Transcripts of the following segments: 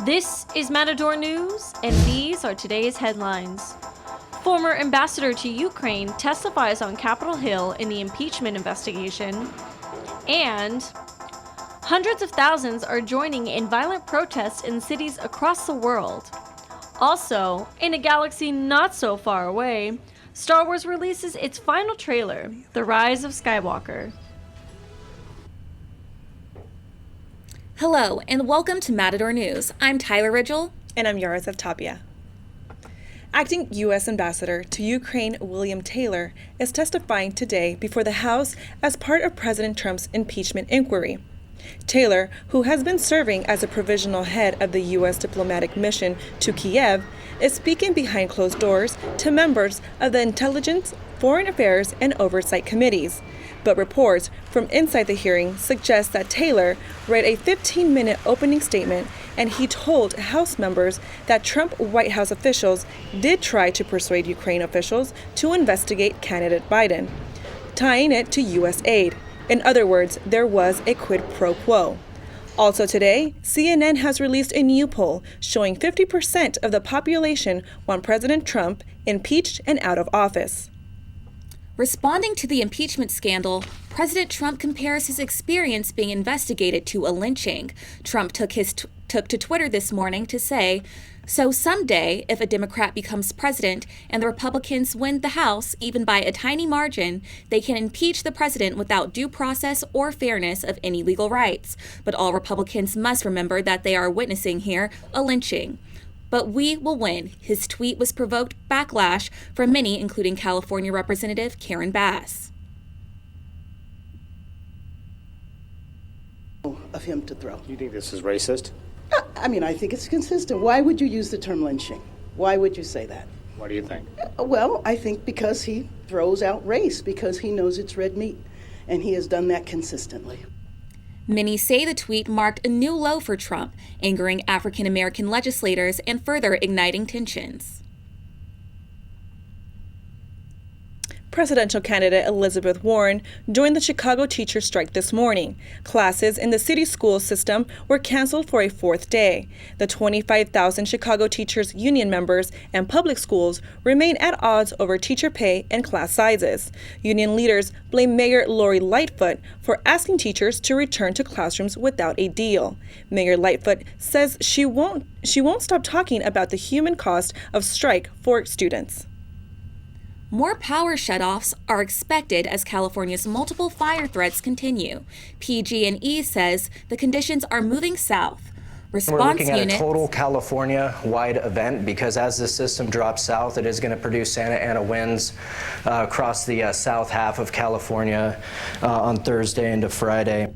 This is Matador News, and these are today's headlines. Former ambassador to Ukraine testifies on Capitol Hill in the impeachment investigation. And hundreds of thousands are joining in violent protests in cities across the world. Also, in a galaxy not so far away, Star Wars releases its final trailer, The Rise of Skywalker. Hello, and welcome to Matador News. I'm Tyler Ridgle. And I'm Yarazeth Tapia. Acting U.S. Ambassador to Ukraine William Taylor is testifying today before the House as part of President Trump's impeachment inquiry. Taylor, who has been serving as a provisional head of the U.S. diplomatic mission to Kiev, is speaking behind closed doors to members of the Intelligence, Foreign Affairs, and Oversight Committees. But reports from inside the hearing suggest that Taylor read a 15-minute opening statement and he told House members that Trump White House officials did try to persuade Ukraine officials to investigate candidate Biden, tying it to U.S. aid. In other words, there was a quid pro quo. Also today, CNN has released a new poll showing 50% of the population want President Trump impeached and out of office. Responding to the impeachment scandal, President Trump compares his experience being investigated to a lynching. Trump took to Twitter this morning to say, "So someday, if a Democrat becomes president and the Republicans win the House, even by a tiny margin, they can impeach the president without due process or fairness of any legal rights. But all Republicans must remember that they are witnessing here a lynching. But we will win." His tweet was provoked backlash from many, including California Representative Karen Bass. Of him to throw. You think this is racist? I mean, I think it's consistent. Why would you use the term lynching? Why would you say that? What do you think? Well, I think because he throws out race, because he knows it's red meat, and he has done that consistently. Many say the tweet marked a new low for Trump, angering African American legislators and further igniting tensions. Presidential candidate Elizabeth Warren joined the Chicago teacher strike this morning. Classes in the city school system were canceled for a fourth day. The 25,000 Chicago teachers union members and public schools remain at odds over teacher pay and class sizes. Union leaders blame Mayor Lori Lightfoot for asking teachers to return to classrooms without a deal. Mayor Lightfoot says she won't stop talking about the human cost of strike for students. More power shutoffs are expected as California's multiple fire threats continue. PG&E says the conditions are moving south. We're looking at a total California-wide event because as the system drops south, it is going to produce Santa Ana winds across the south half of California on Thursday into Friday.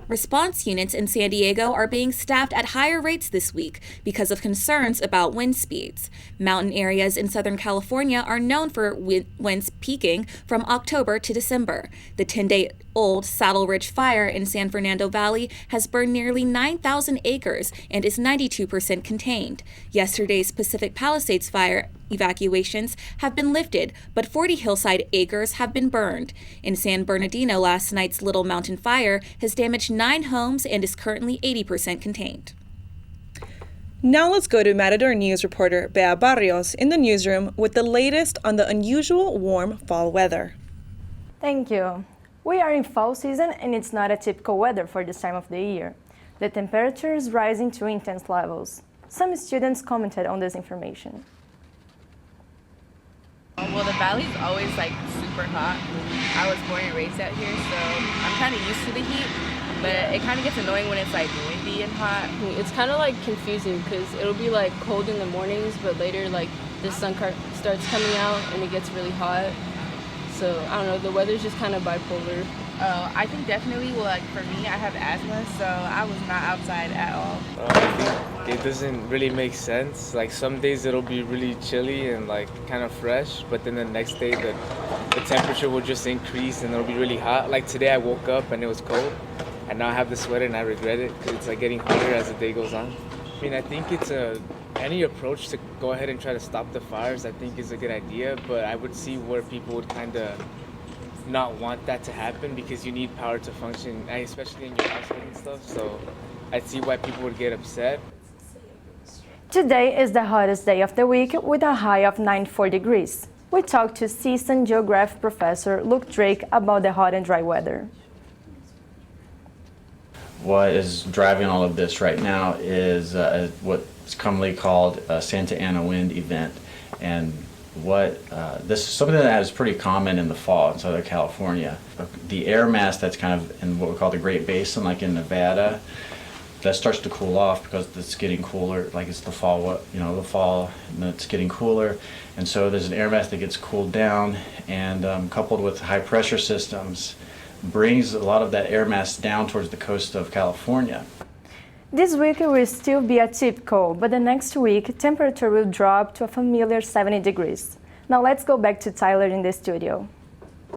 Response units in San Diego are being staffed at higher rates this week because of concerns about wind speeds. Mountain areas in Southern California are known for winds peaking from October to December. The 10-day-old Saddle Ridge fire in San Fernando Valley has burned nearly 9,000 acres and is 92% contained. Yesterday's Pacific Palisades fire evacuations have been lifted, but 40 hillside acres have been burned. In San Bernardino, last night's Little Mountain fire has damaged 9 homes and is currently 80% contained. Now let's go to Matador News reporter Bea Barros in the newsroom with the latest on the unusual warm fall weather. Thank you. We are in fall season and it's not a typical weather for this time of the year. The temperature is rising to intense levels. Some students commented on this information. Well, the valley's always like super hot. I was born and raised out here, so I'm kind of used to the heat, but it kind of gets annoying when it's like windy and hot. It's kind of like confusing because it'll be like cold in the mornings, but later like the sun starts coming out and it gets really hot. So I don't know, the weather's just kind of bipolar. I think definitely, well, like for me, I have asthma, so I was not outside at all. I think it doesn't really make sense. Like some days it'll be really chilly and like kind of fresh, but then the next day the temperature will just increase and it'll be really hot. Like today I woke up and it was cold, and now I have the sweater and I regret it because it's like getting hotter as the day goes on. I mean, I think any approach to go ahead and try to stop the fires, I think is a good idea, but I would see where people would kind of not want that to happen because you need power to function, especially in your household and stuff. So I'd see why people would get upset. Today is the hottest day of the week with a high of 94 degrees. We talked to CSUN Geography professor Luke Drake about the hot and dry weather. What is driving all of this right now is what's commonly called a Santa Ana wind event. And this is something that is pretty common in the fall in Southern California. The air mass that's kind of in what we call the Great Basin, like in Nevada, that starts to cool off because it's getting cooler. Like it's the fall, and it's getting cooler. And so there's an air mass that gets cooled down, and coupled with high pressure systems, brings a lot of that air mass down towards the coast of California. This week will still be atypical, but the next week temperature will drop to a familiar 70 degrees. Now let's go back to Tyler in the studio.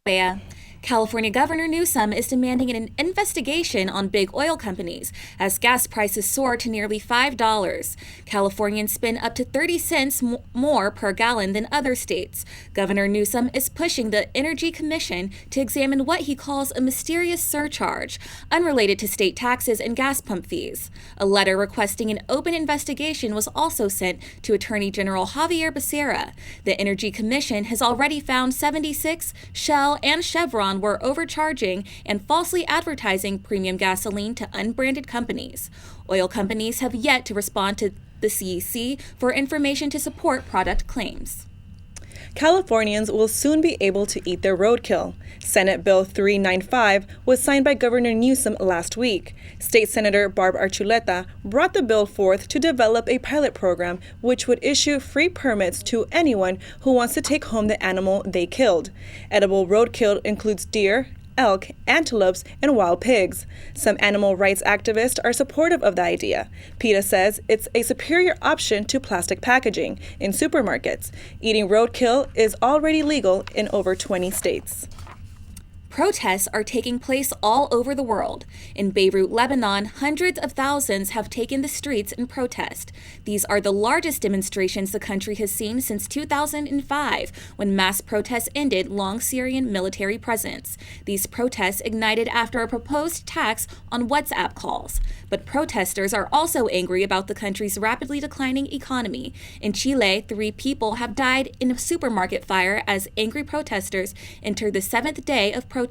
Bea. California Governor Newsom is demanding an investigation on big oil companies as gas prices soar to nearly $5. Californians spend up to 30 cents more per gallon than other states. Governor Newsom is pushing the Energy Commission to examine what he calls a mysterious surcharge, unrelated to state taxes and gas pump fees. A letter requesting an open investigation was also sent to Attorney General Javier Becerra. The Energy Commission has already found 76, Shell, and Chevron were overcharging and falsely advertising premium gasoline to unbranded companies. Oil companies have yet to respond to the CEC for information to support product claims. Californians will soon be able to eat their roadkill. Senate Bill 395 was signed by Governor Newsom last week. State Senator Barb Archuleta brought the bill forth to develop a pilot program which would issue free permits to anyone who wants to take home the animal they killed. Edible roadkill includes deer, elk, antelopes, and wild pigs. Some animal rights activists are supportive of the idea. PETA says it's a superior option to plastic packaging in supermarkets. Eating roadkill is already legal in over 20 states. Protests are taking place all over the world. In Beirut, Lebanon, hundreds of thousands have taken the streets in protest. These are the largest demonstrations the country has seen since 2005, when mass protests ended long Syrian military presence. These protests ignited after a proposed tax on WhatsApp calls. But protesters are also angry about the country's rapidly declining economy. In Chile, 3 people have died in a supermarket fire as angry protesters enter the 7th day of protests.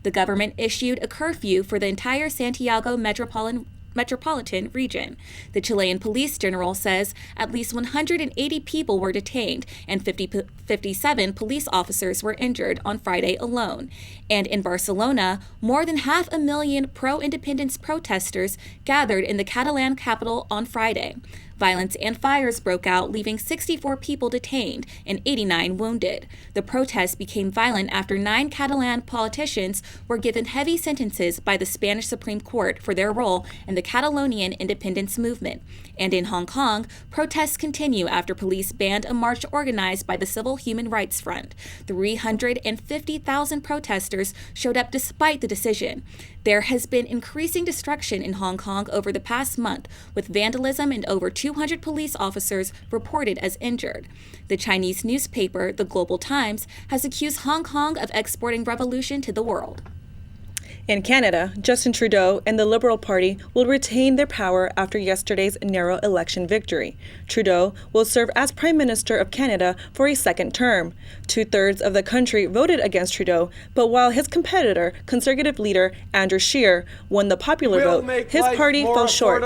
The government issued a curfew for the entire Santiago metropolitan region. The Chilean police general says at least 180 people were detained and 57 police officers were injured on Friday alone. And in Barcelona, more than 500,000 pro-independence protesters gathered in the Catalan capital on Friday. Violence and fires broke out, leaving 64 people detained and 89 wounded. The protests became violent after 9 Catalan politicians were given heavy sentences by the Spanish Supreme Court for their role in the Catalonian independence movement. And in Hong Kong, protests continue after police banned a march organized by the Civil Human Rights Front. 350,000 protesters showed up despite the decision. There has been increasing destruction in Hong Kong over the past month, with vandalism and over 200 police officers reported as injured. The Chinese newspaper, The Global Times, has accused Hong Kong of exporting revolution to the world. In Canada, Justin Trudeau and the Liberal Party will retain their power after yesterday's narrow election victory. Trudeau will serve as Prime Minister of Canada for a second term. 2/3 of the country voted against Trudeau, but while his competitor, Conservative leader Andrew Scheer, won the popular vote, his party fell short.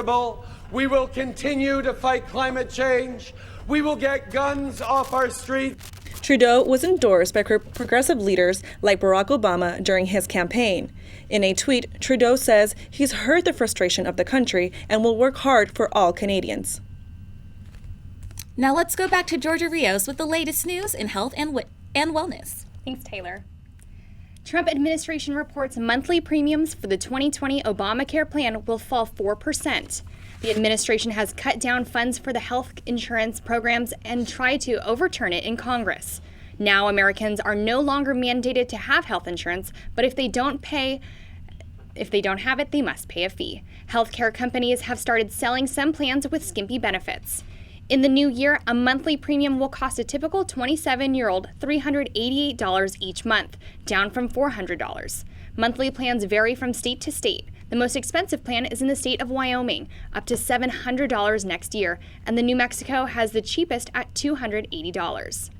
We will continue to fight climate change. We will get guns off our streets. Trudeau was endorsed by progressive leaders like Barack Obama during his campaign. In a tweet, Trudeau says he's heard the frustration of the country and will work hard for all Canadians. Now let's go back to Georgia Rios with the latest news in health and wellness. Thanks, Taylor. Trump administration reports monthly premiums for the 2020 Obamacare plan will fall 4%. The administration has cut down funds for the health insurance programs and tried to overturn it in Congress. Now Americans are no longer mandated to have health insurance, but if they don't have it, they must pay a fee. Healthcare companies have started selling some plans with skimpy benefits. In the new year, a monthly premium will cost a typical 27-year-old $388 each month, down from $400. Monthly plans vary from state to state. The most expensive plan is in the state of Wyoming, up to $700 next year, and the New Mexico has the cheapest at $280.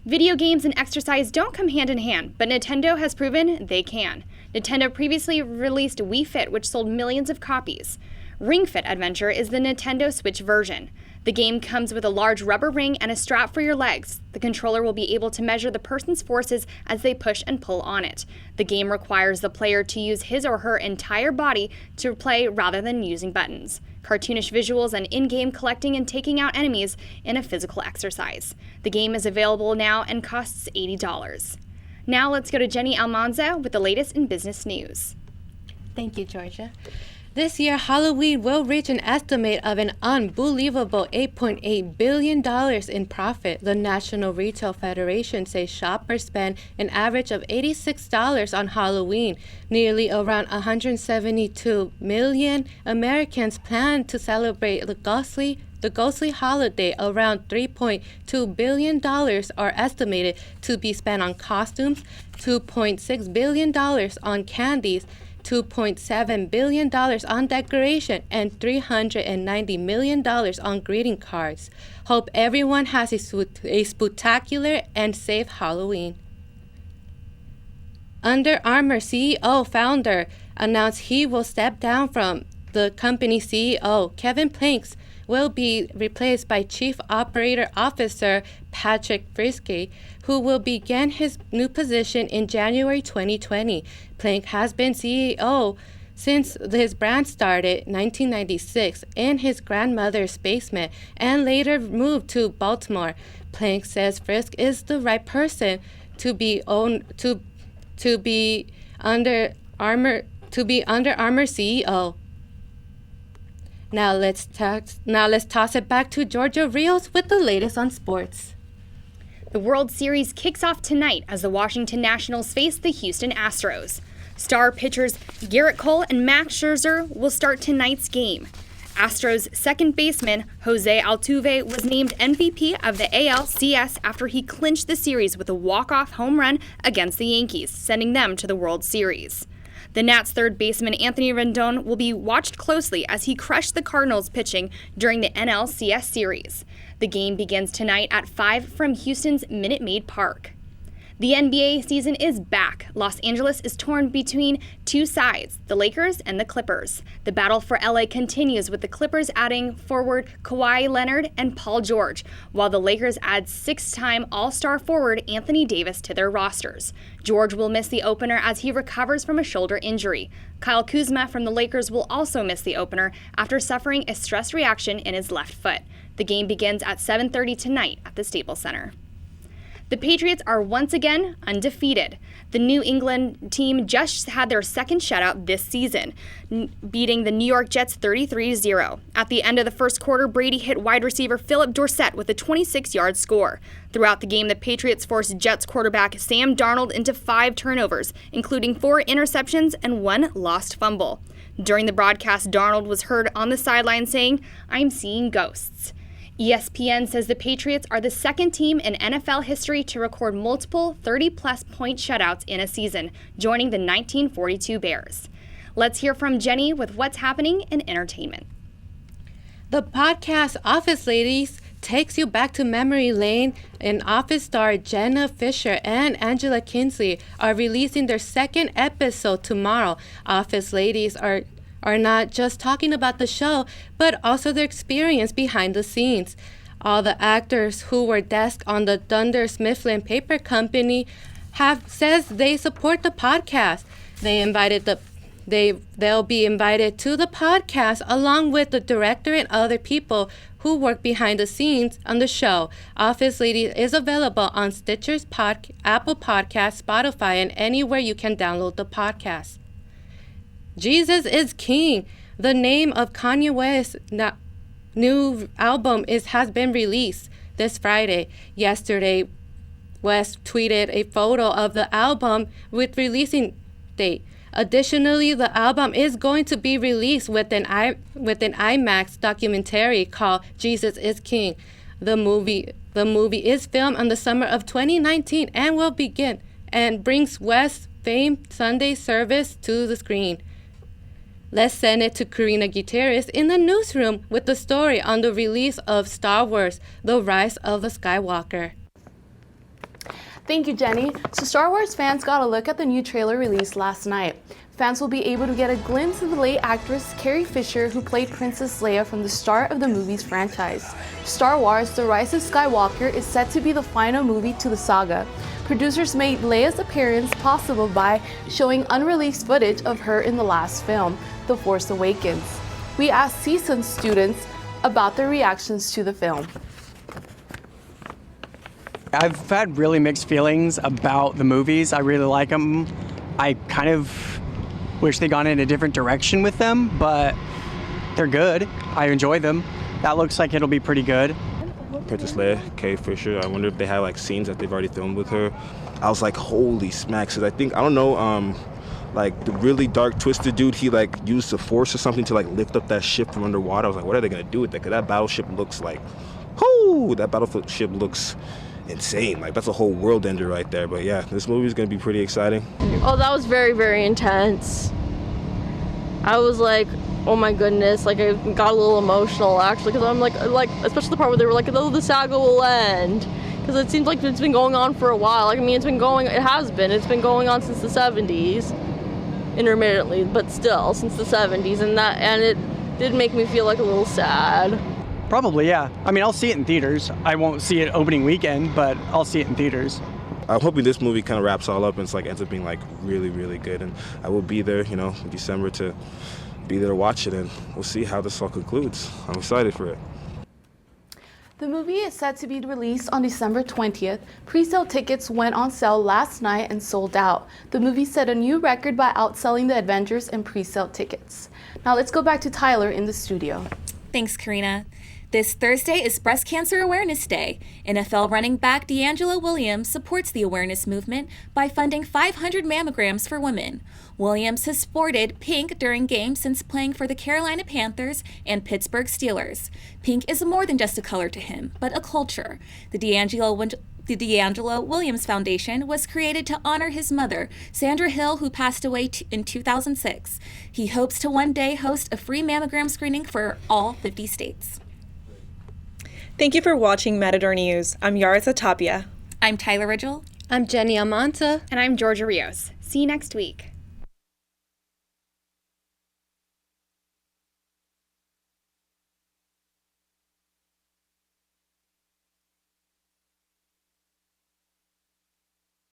Video games and exercise don't come hand in hand, but Nintendo has proven they can. Nintendo previously released Wii Fit, which sold millions of copies. Ring Fit Adventure is the Nintendo Switch version. The game comes with a large rubber ring and a strap for your legs. The controller will be able to measure the person's forces as they push and pull on it. The game requires the player to use his or her entire body to play rather than using buttons. Cartoonish visuals and in-game collecting and taking out enemies in a physical exercise. The game is available now and costs $80. Now let's go to Jenny Almanza with the latest in business news. Thank you, Georgia. This year, Halloween will reach an estimate of an unbelievable $8.8 billion in profit. The National Retail Federation says shoppers spend an average of $86 on Halloween. Nearly around 172 million Americans plan to celebrate the ghostly holiday. Around $3.2 billion are estimated to be spent on costumes, $2.6 billion on candies, $2.7 billion on decoration, and $390 million on greeting cards. Hope everyone has a spectacular and safe Halloween. Under Armour CEO founder announced he will step down from the company CEO. Kevin Planks will be replaced by Chief Operating Officer Patrick Frisky, who will begin his new position in January 2020. Plank has been CEO since his brand started in 1996 in his grandmother's basement and later moved to Baltimore. Plank says Frisk is the right person to be under Armour CEO. Now let's toss it back to Georgia Rios with the latest on sports. The World Series kicks off tonight as the Washington Nationals face the Houston Astros. Star pitchers Garrett Cole and Max Scherzer will start tonight's game. Astros second baseman Jose Altuve was named MVP of the ALCS after he clinched the series with a walk-off home run against the Yankees, sending them to the World Series. The Nats' third baseman Anthony Rendon will be watched closely as he crushed the Cardinals pitching during the NLCS series. The game begins tonight at 5 from Houston's Minute Maid Park. The NBA season is back. Los Angeles is torn between two sides, the Lakers and the Clippers. The battle for LA continues with the Clippers adding forward Kawhi Leonard and Paul George, while the Lakers add six-time All-Star forward Anthony Davis to their rosters. George will miss the opener as he recovers from a shoulder injury. Kyle Kuzma from the Lakers will also miss the opener after suffering a stress reaction in his left foot. The game begins at 7:30 tonight at the Staples Center. The Patriots are once again undefeated. The New England team just had their second shutout this season, beating the New York Jets 33-0. At the end of the first quarter, Brady hit wide receiver Philip Dorsett with a 26-yard score. Throughout the game, the Patriots forced Jets quarterback Sam Darnold into 5 turnovers, including 4 interceptions and 1 lost fumble. During the broadcast, Darnold was heard on the sideline saying, "I'm seeing ghosts." ESPN says the Patriots are the second team in NFL history to record multiple 30-plus point shutouts in a season, joining the 1942 Bears. Let's hear from Jenny with what's happening in entertainment. The podcast Office Ladies takes you back to memory lane, and Office star Jenna Fisher and Angela Kinsley are releasing their second episode tomorrow. Office Ladies are not just talking about the show, but also their experience behind the scenes. All the actors who were desk on the Dunder Mifflin Paper Company says they support the podcast. They'll be invited to the podcast along with the director and other people who work behind the scenes on the show. Office Ladies is available on Stitcher's Apple Podcasts, Spotify, and anywhere you can download the podcast. Jesus is King. The name of Kanye West's new album has been released this Friday. Yesterday, West tweeted a photo of the album with releasing date. Additionally, the album is going to be released with an IMAX documentary called Jesus is King. The movie is filmed in the summer of 2019 and will begin and brings West's famed Sunday service to the screen. Let's send it to Karina Gutierrez in the newsroom with the story on the release of Star Wars: The Rise of the Skywalker. Thank you, Jenny. So Star Wars fans got a look at the new trailer released last night. Fans will be able to get a glimpse of the late actress Carrie Fisher, who played Princess Leia from the start of the movie's franchise. Star Wars: The Rise of Skywalker is set to be the final movie to the saga. Producers made Leia's appearance possible by showing unreleased footage of her in the last film, The Force Awakens. We asked CSUN students about their reactions to the film. I've had really mixed feelings about the movies. I really like them. I kind of wish they'd gone in a different direction with them, but they're good. I enjoy them. That looks like it'll be pretty good. Princess Leia, Carrie Fisher, I wonder if they have like scenes that they've already filmed with her. I was like, holy smacks, because I think, I don't know, like the really dark twisted dude, he like used the force or something to like lift up that ship from underwater. I was like, what are they gonna do with that? Because that battleship looks like, whoo, that battleship looks insane. Like that's a whole world ender right there. But yeah, this movie is gonna be pretty exciting. Oh, that was very, very intense. I was like, oh my goodness, like I got a little emotional actually, because I'm like especially the part where they were like, oh, the saga will end, because it seems like it's been going on for a while. Like, I mean, it's been going on since the 70s, intermittently, but still since the 70s, and it did make me feel like a little sad. Probably, yeah. I mean, I'll see it in theaters. I won't see it opening weekend, but I'll see it in theaters. I'm hoping this movie kind of wraps all up and it's like ends up being like really, really good. And I will be there, in December to be there to watch it, and we'll see how this all concludes. I'm excited for it. The movie is set to be released on December 20th. Pre-sale tickets went on sale last night and sold out. The movie set a new record by outselling the Avengers in pre-sale tickets. Now let's go back to Tyler in the studio. Thanks, Karina. This Thursday is Breast Cancer Awareness Day. NFL running back DeAngelo Williams supports the awareness movement by funding 500 mammograms for women. Williams has sported pink during games since playing for the Carolina Panthers and Pittsburgh Steelers. Pink is more than just a color to him, but a culture. The DeAngelo Williams Foundation was created to honor his mother, Sandra Hill, who passed away in 2006. He hopes to one day host a free mammogram screening for all 50 states. Thank you for watching Matador News. I'm Yarazeth Tapia. I'm Tyler Ridgle. I'm Jenny Almanza. And I'm Georgia Rios. See you next week.